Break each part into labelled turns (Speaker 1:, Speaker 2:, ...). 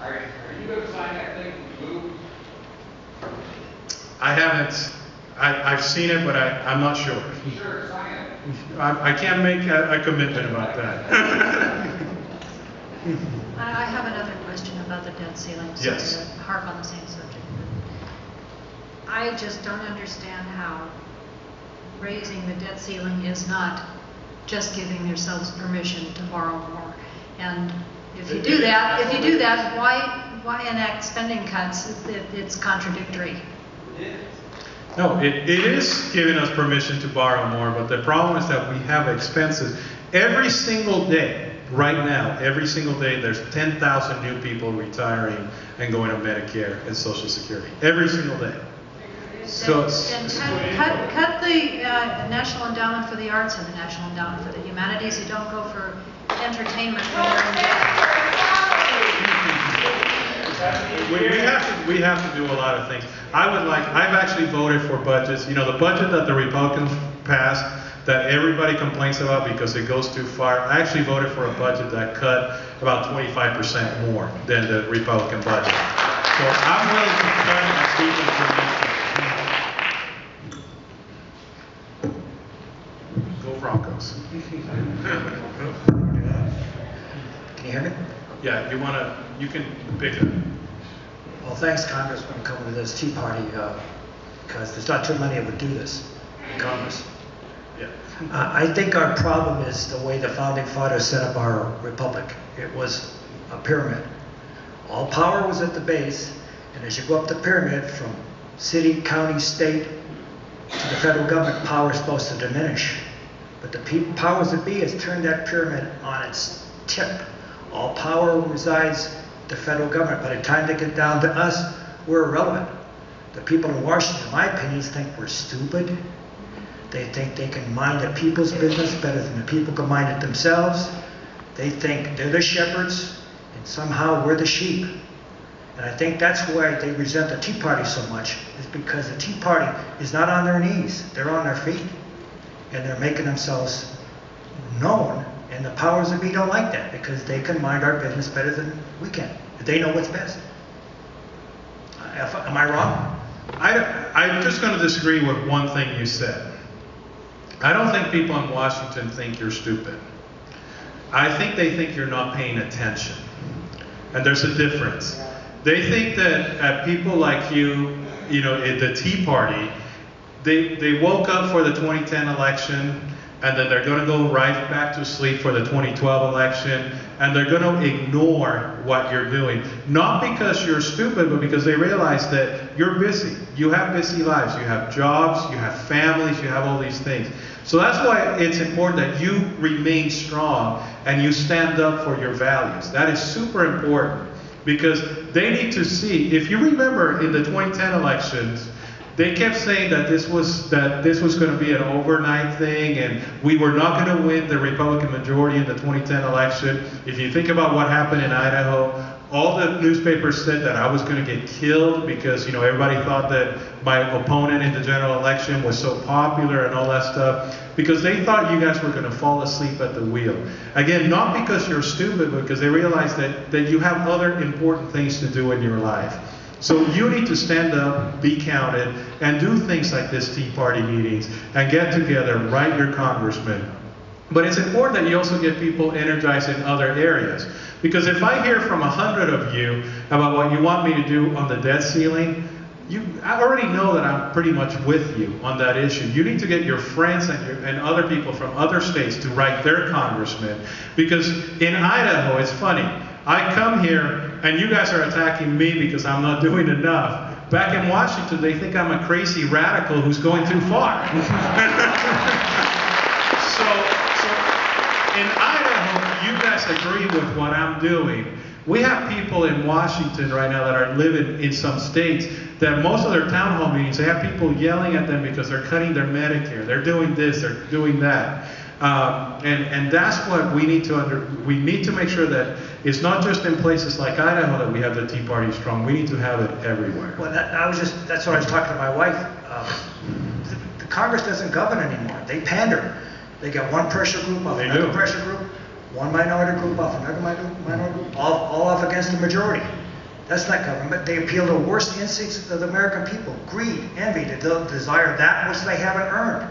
Speaker 1: Are you going to sign that thing blue?
Speaker 2: I haven't. I've seen it, but I'm not sure.
Speaker 1: Sure, sign it.
Speaker 2: I can't make a commitment about that.
Speaker 3: I have another question about the debt ceiling.
Speaker 2: Yes.
Speaker 3: Sorry to harp on the same subject. I just don't understand how raising the debt ceiling is not just giving yourselves permission to borrow more. And if you do that, why enact spending cuts? It's contradictory.
Speaker 2: No, it is giving us permission to borrow more, but the problem is that we have expenses. Every single day, right now, every single day, there's 10,000 new people retiring and going to Medicare and Social Security. Every single day. So
Speaker 3: cut the National Endowment for the Arts and the National Endowment for the Humanities. You don't go for entertainment when you're in debt.
Speaker 2: We have to do a lot of things. I've actually voted for budgets. You know, the budget that the Republicans passed that everybody complains about because it goes too far. I actually voted for a budget that cut about 25% more than the Republican budget. So I'm willing to cut and keep it. Go Broncos.
Speaker 4: Can you hear me?
Speaker 2: Yeah, you can pick it up.
Speaker 4: Well, thanks, Congressman, for coming to this Tea Party, because there's not too many that would do this in Congress.
Speaker 2: Yeah.
Speaker 4: I think our problem is the way the founding fathers set up our republic. It was a pyramid. All power was at the base, and as you go up the pyramid from city, county, state to the federal government, power is supposed to diminish. But the powers that be has turned that pyramid on its tip. All power resides with the federal government. By the time they get down to us, we're irrelevant. The people in Washington, in my opinion, think we're stupid. They think they can mind the people's business better than the people can mind it themselves. They think they're the shepherds, and somehow we're the sheep. And I think that's why they resent the Tea Party so much, is because the Tea Party is not on their knees, they're on their feet. And they're making themselves known, and the powers that be don't like that, because they can mind our business better than we can. They know what's best. Am I wrong?
Speaker 2: I'm just going to disagree with one thing you said. I don't think people in Washington think you're stupid. I think they think you're not paying attention. And there's a difference. They think that people like you, at the Tea Party, they woke up for the 2010 election, and then they're going to go right back to sleep for the 2012 election, and they're going to ignore what you're doing. Not because you're stupid, but because they realize that you're busy. You have busy lives. You have jobs, you have families, you have all these things. So that's why it's important that you remain strong and you stand up for your values. That is super important, because they need to see. If you remember in the 2010 elections, they kept saying that this was going to be an overnight thing, and we were not going to win the Republican majority in the 2010 election. If you think about what happened in Idaho, all the newspapers said that I was going to get killed because everybody thought that my opponent in the general election was so popular and all that stuff, because they thought you guys were going to fall asleep at the wheel. Again, not because you're stupid, but because they realized that you have other important things to do in your life. So you need to stand up, be counted, and do things like this Tea Party meetings, and get together, write your congressman. But it's important that you also get people energized in other areas. Because if I hear from 100 of you about what you want me to do on the debt ceiling, I already know that I'm pretty much with you on that issue. You need to get your friends and other people from other states to write their congressman. Because in Idaho, it's funny. I come here and you guys are attacking me because I'm not doing enough. Back in Washington, they think I'm a crazy radical who's going too far. So in Idaho, you guys agree with what I'm doing. We have people in Washington right now that are living in some states that most of their town hall meetings, they have people yelling at them because they're cutting their Medicare. They're doing this, they're doing that. And that's what we need to we need to make sure that it's not just in places like Idaho that we have the Tea Party strong. We need to have it everywhere.
Speaker 4: Well, that's what I was talking to my wife. The Congress doesn't govern anymore. They pander. They get one pressure group off another pressure group, one minority group off another minority group, all off against the majority. That's not government. They appeal to the worst instincts of the American people: greed, envy, the desire that which they haven't earned.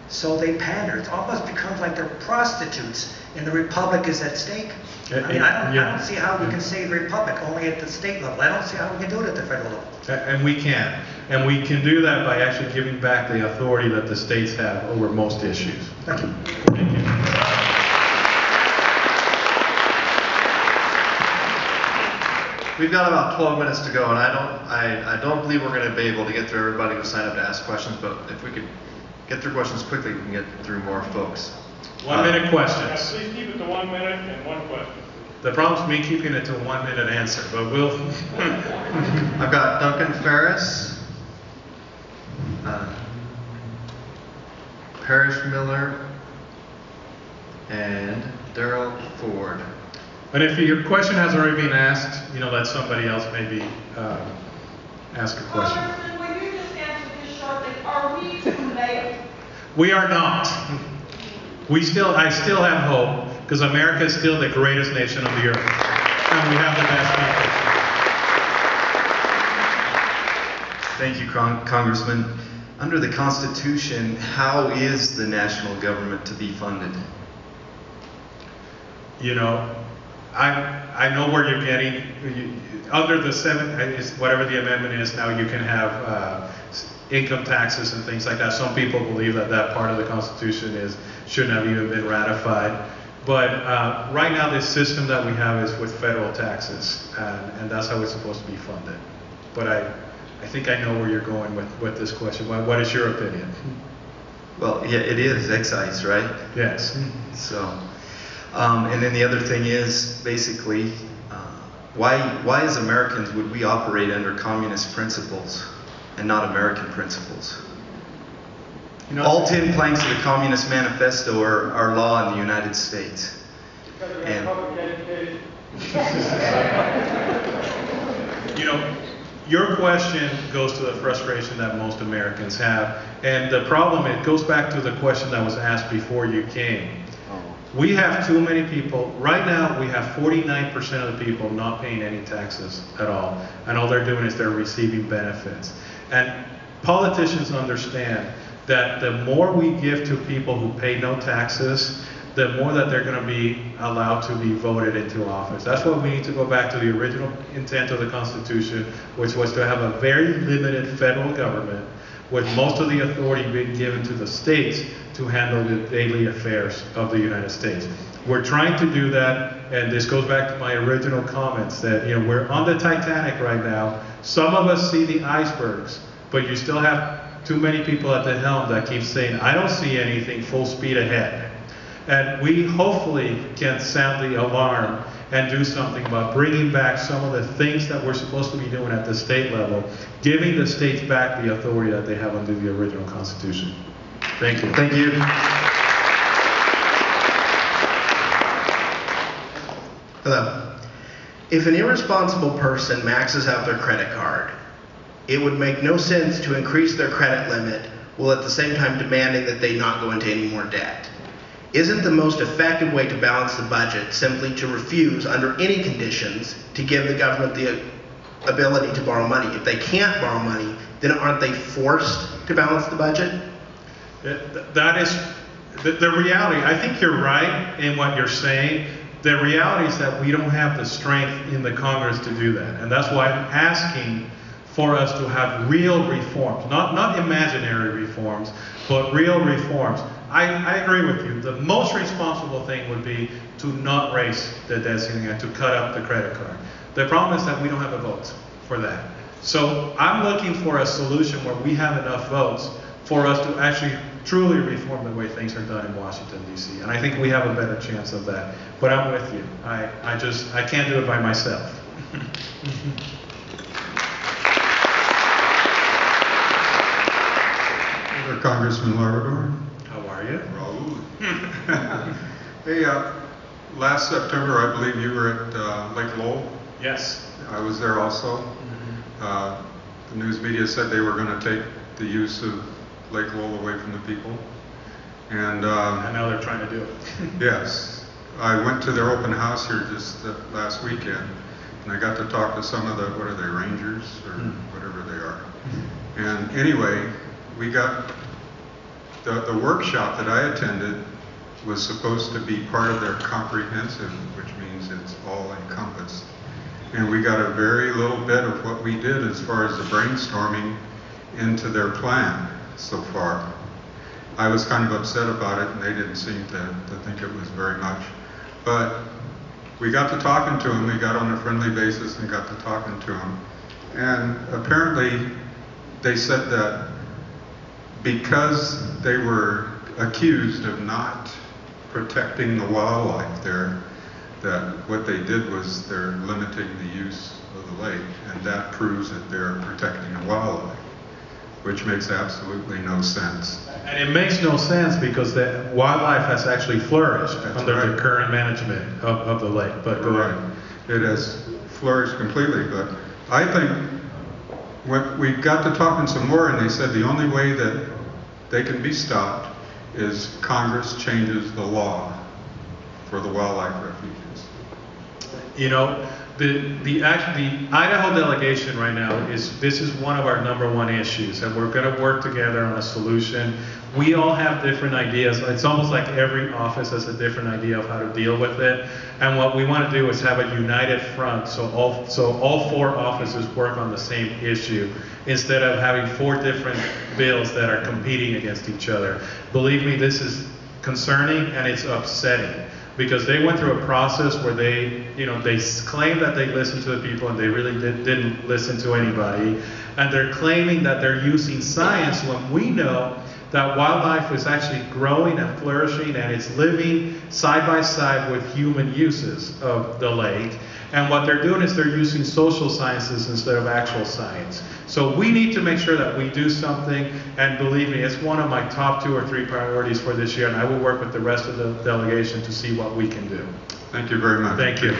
Speaker 4: So they pander. It almost becomes like they're prostitutes, and the republic is at stake. I mean, I don't see how we can save the republic only at the state level. I don't see how we can do it at the federal level.
Speaker 2: And we can. And we can do that by actually giving back the authority that the states have over most issues.
Speaker 4: Thank you.
Speaker 2: Thank you.
Speaker 5: We've got about 12 minutes to go, and I don't believe we're going to be able to get through everybody who signed up to ask questions, but if we could get through questions quickly, we can get through more folks.
Speaker 2: 1 minute
Speaker 6: Yeah,
Speaker 2: questions.
Speaker 6: please keep it to 1 minute and one question.
Speaker 2: The problem's me keeping it to a 1 minute answer, but we'll.
Speaker 5: I've got Duncan Ferris, Parrish Miller, and Daryl Ford.
Speaker 2: And if your question has already been asked, let somebody else maybe ask a question.
Speaker 7: Congressman, will you just answer this shortly? Are we too late?
Speaker 2: We are not. I still have hope, because America is still the greatest nation on the earth, and we have the best people.
Speaker 8: Thank you, Congressman. Under the Constitution, how is the national government to be funded?
Speaker 2: I know where you're getting. Under the whatever the amendment is now, you can have income taxes and things like that. Some people believe that part of the Constitution shouldn't have even been ratified. But right now, this system that we have is with federal taxes, and that's how it's supposed to be funded. But I think I know where you're going with this question. What is your opinion?
Speaker 8: Well, yeah, it is excise, right?
Speaker 2: Yes.
Speaker 8: So, and then the other thing is, basically, why as Americans would we operate under communist principles and not American principles? All 10 planks of the Communist Manifesto are law in the United States. And
Speaker 2: your question goes to the frustration that most Americans have. And the problem, it goes back to the question that was asked before you came. We have too many people. Right now, we have 49% of the people not paying any taxes at all. And all they're doing is they're receiving benefits. And politicians understand that the more we give to people who pay no taxes, the more that they're going to be allowed to be voted into office. That's why we need to go back to the original intent of the Constitution, which was to have a very limited federal government with most of the authority being given to the states to handle the daily affairs of the United States. We're trying to do that, and this goes back to my original comments that we're on the Titanic right now. Some of us see the icebergs, but you still have too many people at the helm that keep saying, I don't see anything, full speed ahead. And we hopefully can sound the alarm and do something about bringing back some of the things that we're supposed to be doing at the state level, giving the states back the authority that they have under the original Constitution. Thank you.
Speaker 8: thank you.
Speaker 9: Hello. If an irresponsible person maxes out their credit card, it would make no sense to increase their credit limit while at the same time demanding that they not go into any more debt. Isn't the most effective way to balance the budget simply to refuse, under any conditions, to give the government the ability to borrow money? If they can't borrow money, then aren't they forced to balance the budget?
Speaker 2: That is the reality. I think you're right in what you're saying. The reality is that we don't have the strength in the Congress to do that. And that's why I'm asking for us to have real reforms, not imaginary reforms, but real reforms. I agree with you. The most responsible thing would be to not raise the debt ceiling and to cut up the credit card. The problem is that we don't have the votes for that. So I'm looking for a solution where we have enough votes for us to actually truly reform the way things are done in Washington, D.C. And I think we have a better chance of that. But I'm with you. I can't do it by myself.
Speaker 10: Congressman Labrador.
Speaker 2: How are you?
Speaker 10: Raul. Hey, last September, I believe you were at Lake Lowell.
Speaker 2: Yes.
Speaker 10: I was there also. The news media said they were going to take the use of Lake Lowell away from the people. And
Speaker 2: now they're trying to do it.
Speaker 10: yes, I went to their open house here just last weekend. And I got to talk to some of the, what are they, rangers or whatever they are. And anyway, we got, the workshop that I attended was supposed to be part of their comprehensive, which means it's all encompassed. And we got a very little bit of what we did as far as the brainstorming into their plan so far. I was kind of upset about it, and they didn't seem to think it was very much. But we got to talking to them, we got on a friendly basis and got to talking to them. And apparently they said that because they were accused of not protecting the wildlife there, that what they did was they're limiting the use of the lake, and that proves that they're protecting the wildlife, which makes absolutely no sense.
Speaker 2: And it makes no sense because the wildlife has actually flourished
Speaker 10: That's
Speaker 2: under
Speaker 10: right.
Speaker 2: the current management of the lake. But go ahead.
Speaker 10: It has flourished completely, but I think when we got to talking some more, and they said the only way that they can be stopped is Congress changes the law for the wildlife refuges.
Speaker 2: You know, the Idaho delegation right now this is one of our #1 issues, and we're going to work together on a solution. We all have different ideas. It's almost like every office has a different idea of how to deal with it. And what we want to do is have a united front, so all 4 offices work on the same issue instead of having 4 different bills that are competing against each other. Believe me, this is concerning and it's upsetting, because they went through a process where they claimed that they listened to the people, and they really didn't listen to anybody. And they're claiming that they're using science when we know that wildlife is actually growing and flourishing, and it's living side by side with human uses of the lake. And what they're doing is they're using social sciences instead of actual science. So we need to make sure that we do something, and believe me, it's one of my top 2 or 3 priorities for this year, and I will work with the rest of the delegation to see what we can do.
Speaker 10: Thank you very much.
Speaker 2: Thank you.